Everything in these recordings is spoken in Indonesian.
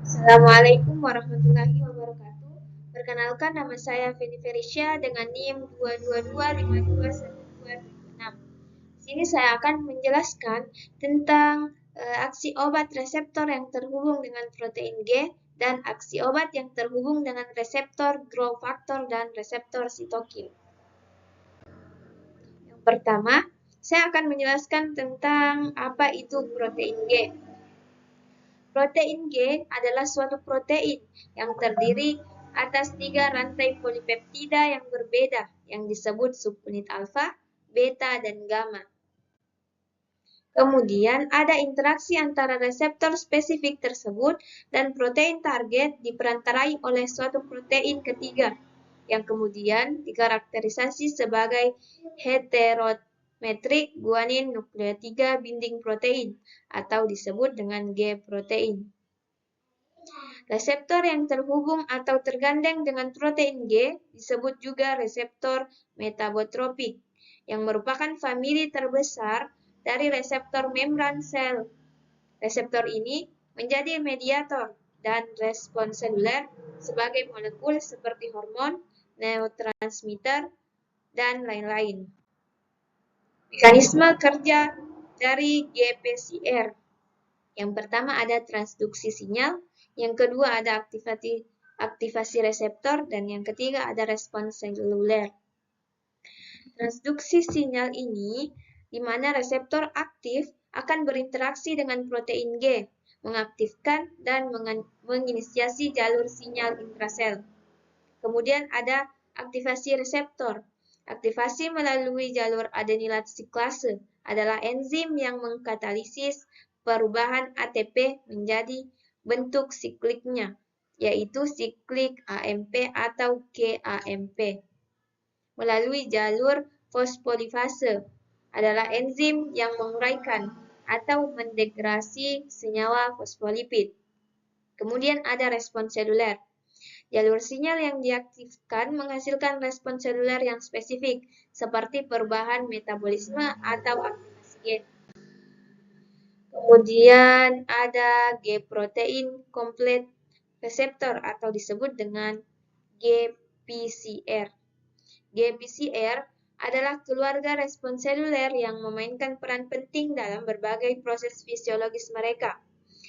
Assalamualaikum warahmatullahi wabarakatuh. Perkenalkan, nama saya Feni Ferisya dengan NIM 222521276. Di sini saya akan menjelaskan tentang aksi obat reseptor yang terhubung dengan protein G dan aksi obat yang terhubung dengan reseptor growth factor dan reseptor sitokin. Yang pertama, saya akan menjelaskan tentang apa itu protein G. Protein G adalah suatu protein yang terdiri atas 3 rantai polipeptida yang berbeda yang disebut subunit alfa, beta, dan gamma. Kemudian ada interaksi antara reseptor spesifik tersebut dan protein target diperantarai oleh suatu protein ketiga yang kemudian dikarakterisasi sebagai heterometrik guanin nukleotida binding protein atau disebut dengan G-protein. Reseptor yang terhubung atau tergandeng dengan protein G disebut juga reseptor metabotropik, yang merupakan famili terbesar dari reseptor membran sel. Reseptor ini menjadi mediator dan respons seluler sebagai molekul seperti hormon, neurotransmitter, dan lain-lain. Mekanisme kerja dari GPCR. Yang pertama ada transduksi sinyal, yang kedua ada aktivasi reseptor, dan yang ketiga ada respons seluler. Transduksi sinyal ini di mana reseptor aktif akan berinteraksi dengan protein G, mengaktifkan dan menginisiasi jalur sinyal intrasel. Kemudian ada aktivasi reseptor. Aktivasi melalui jalur adenilat siklase adalah enzim yang mengkatalisis perubahan ATP menjadi bentuk sikliknya, yaitu siklik AMP atau KAMP. Melalui jalur fosfolipase adalah enzim yang menguraikan atau mendegradasi senyawa fosfolipid. Kemudian ada respons seluler. Jalur sinyal yang diaktifkan menghasilkan respons seluler yang spesifik, seperti perubahan metabolisme atau aktivasi gen. Kemudian ada G-protein komplet reseptor atau disebut dengan GPCR. GPCR adalah keluarga respons seluler yang memainkan peran penting dalam berbagai proses fisiologis mereka.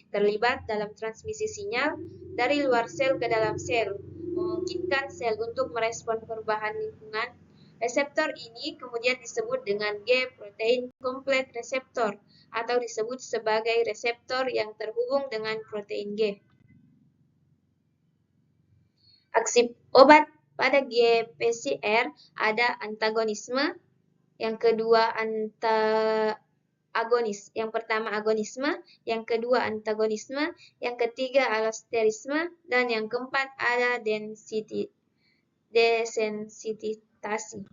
Terlibat dalam transmisi sinyal dari luar sel ke dalam sel, memungkinkan sel untuk merespon perubahan lingkungan. Reseptor ini kemudian disebut dengan G-protein komplet reseptor atau disebut sebagai reseptor yang terhubung dengan protein G. Aksi obat pada GPCR ada antagonisme, yang kedua agonis. Yang pertama agonisme, yang kedua antagonisme, yang ketiga alosterisme, dan yang keempat ada desensititasi.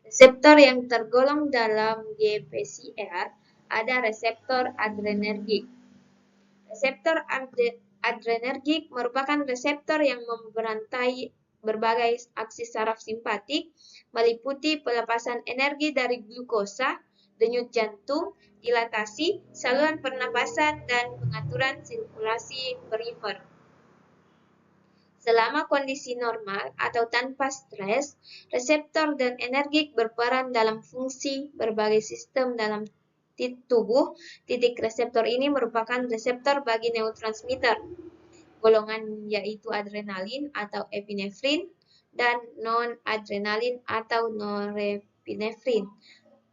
Reseptor yang tergolong dalam GPCR ada reseptor adrenergik. Reseptor adrenergik merupakan reseptor yang memberantai berbagai aksi saraf simpatik, meliputi pelepasan energi dari glukosa, denyut jantung, dilatasi, saluran pernapasan, dan pengaturan sirkulasi perifer. Selama kondisi normal atau tanpa stres, reseptor dan energik berperan dalam fungsi berbagai sistem dalam tubuh. Titik reseptor ini merupakan reseptor bagi neurotransmitter, golongan yaitu adrenalin atau epinefrin dan non-adrenalin atau norepinefrin,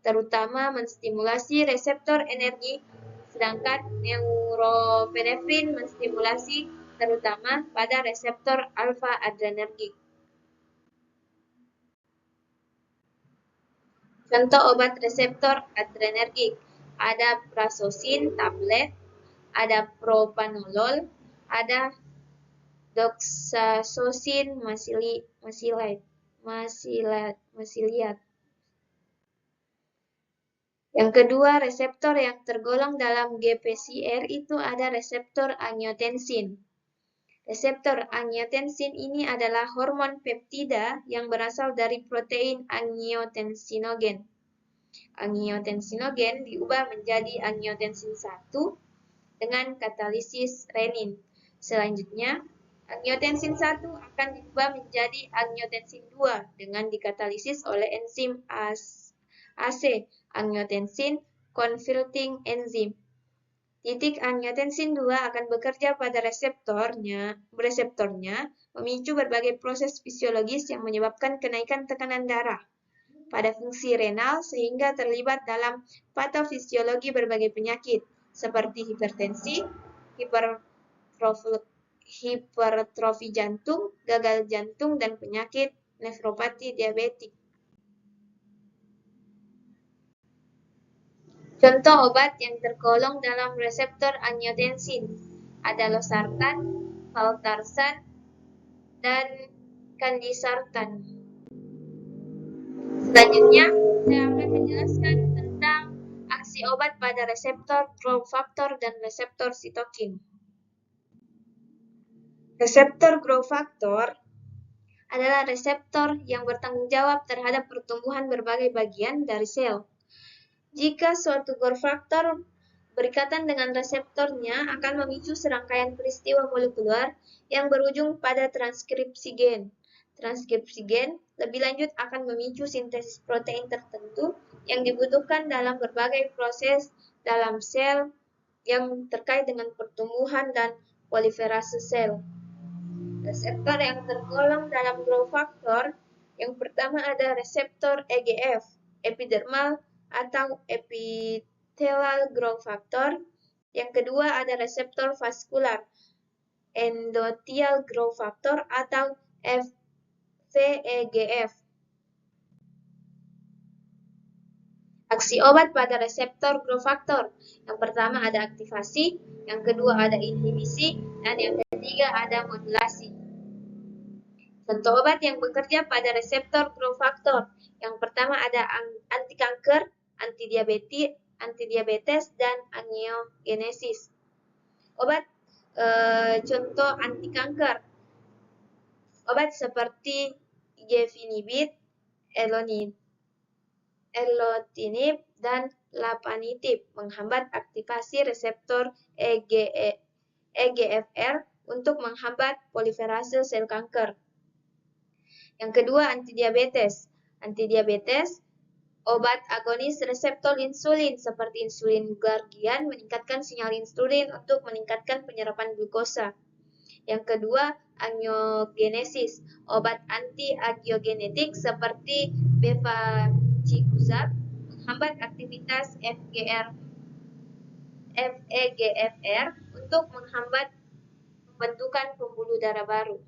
terutama menstimulasi reseptor energi, sedangkan neuropinefrin menstimulasi terutama pada reseptor alfa adrenergik. Contoh obat reseptor adrenergik ada prazosin tablet, ada propanolol, ada doxazosin masiliat. Yang kedua, reseptor yang tergolong dalam GPCR itu ada reseptor angiotensin. Reseptor angiotensin ini adalah hormon peptida yang berasal dari protein angiotensinogen. Angiotensinogen diubah menjadi angiotensin 1 dengan katalisis renin. Selanjutnya, angiotensin 1 akan diubah menjadi angiotensin 2 dengan dikatalisis oleh enzim AC, angiotensin converting enzyme. Titik angiotensin 2 akan bekerja pada reseptornya, memicu berbagai proses fisiologis yang menyebabkan kenaikan tekanan darah pada fungsi renal sehingga terlibat dalam patofisiologi berbagai penyakit seperti hipertensi, hipertrofi jantung, gagal jantung, dan penyakit nefropati diabetik. Contoh obat yang tergolong dalam reseptor angiotensin ada losartan, valsartan, dan candesartan. Selanjutnya, saya akan menjelaskan tentang aksi obat pada reseptor growth factor dan reseptor sitokin. Reseptor growth factor adalah reseptor yang bertanggung jawab terhadap pertumbuhan berbagai bagian dari sel. Jika suatu growth factor berikatan dengan reseptornya akan memicu serangkaian peristiwa molekuler yang berujung pada transkripsi gen. Transkripsi gen lebih lanjut akan memicu sintesis protein tertentu yang dibutuhkan dalam berbagai proses dalam sel yang terkait dengan pertumbuhan dan proliferasi sel. Reseptor yang tergolong dalam growth factor, yang pertama ada reseptor EGF, epidermal atau epithelial growth factor. Yang kedua ada reseptor vaskular, endothelial growth factor atau VEGF. Aksi obat pada reseptor growth factor, yang pertama ada aktivasi, yang kedua ada inhibisi, dan yang ketiga ada modulasi. Contoh obat yang bekerja pada reseptor growth factor, yang pertama ada anti kanker, antidiabetes, dan angiogenesis. Obat contoh anti kanker, obat seperti gefinibit, erlotinib, dan lapanitib menghambat aktivasi reseptor EGFR untuk menghambat proliferase sel kanker. Yang kedua, antidiabetes. Antidiabetes, obat agonis reseptor insulin seperti insulin glargian meningkatkan sinyal insulin untuk meningkatkan penyerapan glukosa. Yang kedua, angiogenesis, obat anti-angiogenetik seperti bevacizumab menghambat aktivitas VEGFR untuk menghambat pembentukan pembuluh darah baru.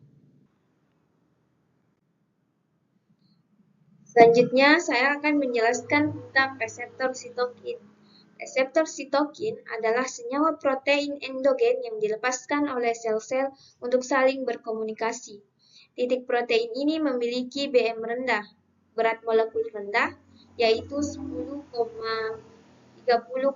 Selanjutnya, saya akan menjelaskan tentang reseptor sitokin. Reseptor sitokin adalah senyawa protein endogen yang dilepaskan oleh sel-sel untuk saling berkomunikasi. Titik protein ini memiliki BM rendah, berat molekul rendah, yaitu 10,30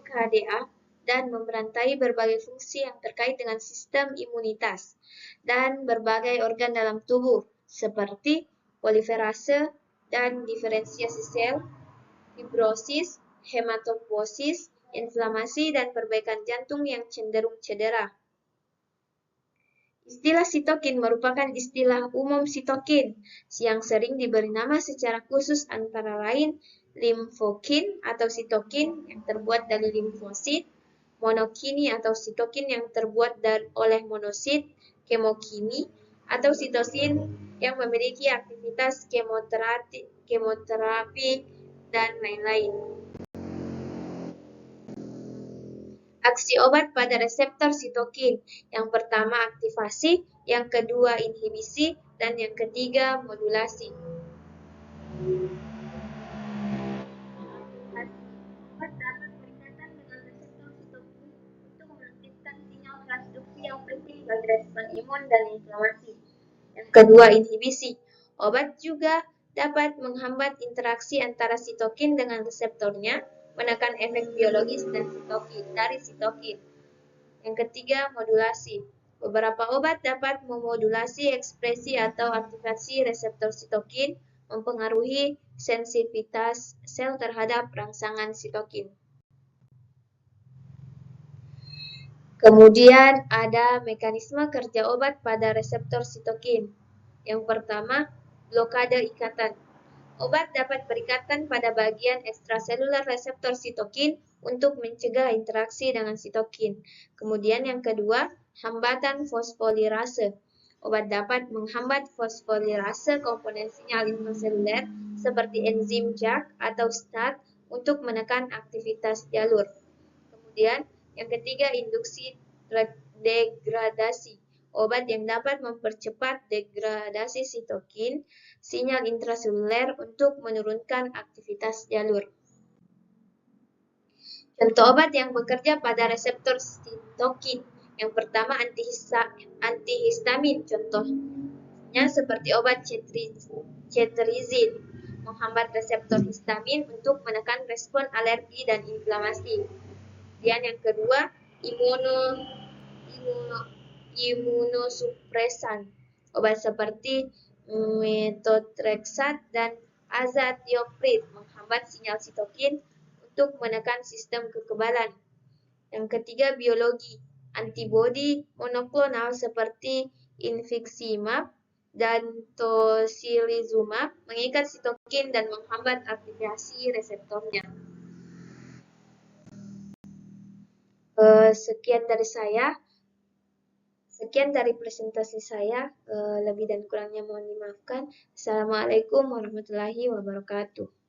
kDa, dan memberantai berbagai fungsi yang terkait dengan sistem imunitas dan berbagai organ dalam tubuh, seperti proliferase dan diferensiasi sel, fibrosis, hematopoiesis, inflamasi, dan perbaikan jantung yang cenderung cedera. Istilah sitokin merupakan istilah umum sitokin yang sering diberi nama secara khusus antara lain limfokin atau sitokin yang terbuat dari limfosit, monokini atau sitokin yang terbuat oleh monosit, kemokini, atau sitosin yang memiliki aktivitas kemoterapi, dan lain-lain. Aksi obat pada reseptor sitokin, yang pertama aktivasi, yang kedua inhibisi, dan yang ketiga modulasi. Obat dapat berkaitan dengan reseptor sitokin untuk mengaktifkan sinyal transduksi yang penting bagi respon imun dan inflamasi. Yang kedua inhibisi. Obat juga dapat menghambat interaksi antara sitokin dengan reseptornya, menekan efek biologis dari sitokin. Yang ketiga, modulasi. Beberapa obat dapat memodulasi ekspresi atau aktivasi reseptor sitokin mempengaruhi sensitivitas sel terhadap rangsangan sitokin. Kemudian ada mekanisme kerja obat pada reseptor sitokin. Yang pertama, blokade ikatan. Obat dapat berikatan pada bagian ekstraseluler reseptor sitokin untuk mencegah interaksi dengan sitokin. Kemudian yang kedua, hambatan fosfolirase. Obat dapat menghambat fosfolirase komponen sinyal intraseluler seperti enzim JAK atau STAT untuk menekan aktivitas jalur. Kemudian yang ketiga, induksi degradasi. Obat yang dapat mempercepat degradasi sitokin, sinyal intraseluler untuk menurunkan aktivitas jalur. Contoh obat yang bekerja pada reseptor sitokin. Yang pertama, antihistamin. Contohnya seperti obat cetirizine, menghambat reseptor histamin untuk menekan respon alergi dan inflamasi. Kemudian yang kedua, imunosupresan. Obat seperti methotrexate dan azathioprine menghambat sinyal sitokin untuk menekan sistem kekebalan. Yang ketiga, biologi. Antibodi monoklonal seperti infliximab dan tocilizumab mengikat sitokin dan menghambat aktivasi reseptornya. Sekian dari presentasi saya, lebih dan kurangnya mohon dimaafkan. Assalamualaikum warahmatullahi wabarakatuh.